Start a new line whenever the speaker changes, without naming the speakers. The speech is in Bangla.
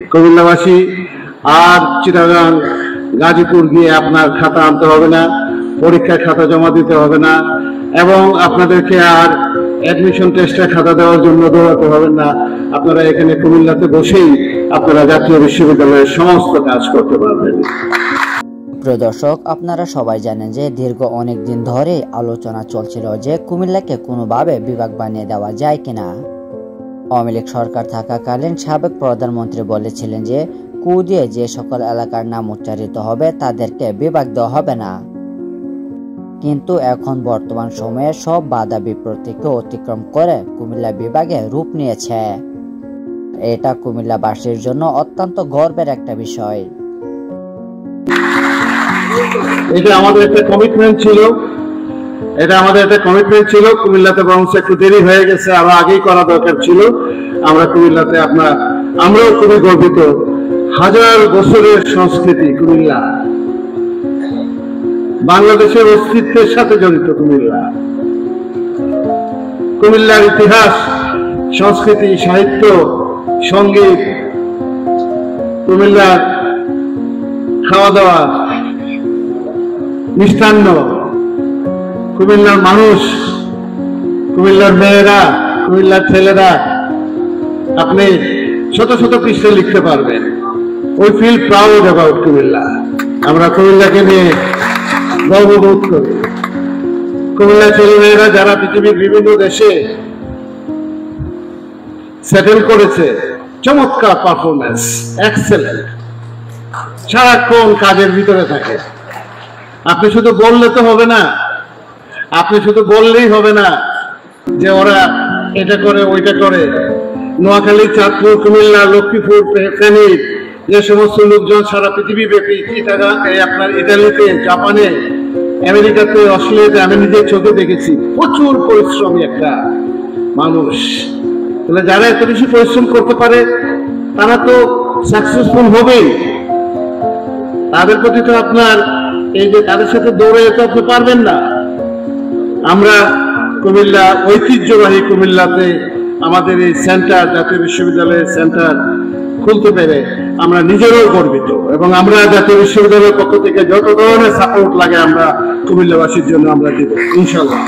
কুমিল্লাবাসী আর চিটাগাং গাজীপুর গিয়ে আপনার খাতা আনতে হবে না, পরীক্ষার খাতা জমা দিতে হবে না, এবং আপনাদেরকে আর অ্যাডমিশন টেস্টের খাতা দেওয়ার জন্য দৌড়াতে হবে না। আপনারা এখানে কুমিল্লাতে বসেই আপনারা জাতীয় বিশ্ববিদ্যালয়ের সমস্ত কাজ করতে পারবেন।
প্রিয় দর্শক, আপনারা সবাই জানেন যে দীর্ঘ অনেক দিন ধরে আলোচনা চলছিল যে কুমিল্লাকে কোনোভাবে বিভাগ বানিয়ে দেওয়া যায় কিনা। আওয়ামী লীগ সরকার থাকাকালীন সাবেক প্রধানমন্ত্রী বলেছিলেন যে কু দিয়ে যে সকল এলাকার নাম উচ্চারিত হবে তাদেরকে বিভাগ দেওয়া হবে না। কিন্তু এখন বর্তমান সময়ে সব বাধা বিপত্তিকে অতিক্রম করে কুমিল্লা বিভাগে রূপ নিয়েছে। এটা কুমিল্লাবাসীর জন্য অত্যন্ত গর্বের একটা বিষয়।
এটা আমাদের একটা কমিটমেন্ট ছিল, কুমিল্লাতে বরং একটু দেরি হয়ে গেছে, আরো আগেই করা দরকার ছিল। আমরা কুমিল্লাতে আমরাও খুবই গর্বিত। 1000 বছরের সংস্কৃতি কুমিল্লা, বাংলাদেশের অস্তিত্বের সাথে জড়িত কুমিল্লার ইতিহাস, সংস্কৃতি, সাহিত্য, সঙ্গীত, কুমিল্লার খাওয়া দাওয়া, মিষ্টান্ন, কুমিল্লার মানুষ, কুমিল্লার মেয়েরা, কুমিল্লার ছেলেরা, আপনি শত শত পৃষ্ঠা লিখতে পারবেন। We feel proud about Comilla. আমরা কুমিল্লাকে নিয়ে গর্ববোধ করি। কুমিল্লার ছেলেমেয়েরা যারা পৃথিবীর বিভিন্ন দেশে সেটেল করেছে, চমৎকার পারফরমেন্স, এক্সেলেন্ট, সারাক্ষণ কাজের ভিতরে থাকে। আপনি শুধু বললে তো হবে না, আপনি শুধু বললেই হবে না যে ওরা এটা করে ওইটা করে। নোয়াখালী, চাঁদপুর, কুমিল্লা, লক্ষ্মীপুর, ফেনী, যে সমস্ত লোকজন সারা পৃথিবী ব্যাপী, আপনার ইটালিতে, জাপানে, আমেরিকাতে, অস্ট্রেলিয়াতে আমি নিজের চোখে দেখেছি, প্রচুর পরিশ্রমী একটা মানুষ। তাহলে যারা এত বেশি পরিশ্রম করতে পারে তারা তো সাকসেসফুল হবেই। তাদের প্রতি তো আপনার এই যে তাদের সাথে দৌড়ে যেতে আপনি পারবেন না। আমরা কুমিল্লা, ঐতিহ্যবাহী কুমিল্লাতে আমাদের এই সেন্টার, জাতীয় বিশ্ববিদ্যালয়ের সেন্টার খুলতে পেরে আমরা নিজেরাও গর্বিত, এবং আমরা জাতীয় বিশ্ববিদ্যালয়ের পক্ষ থেকে যত ধরনের সাপোর্ট লাগে আমরা কুমিল্লাবাসীর জন্য আমরা দিব ইনশাল্লাহ।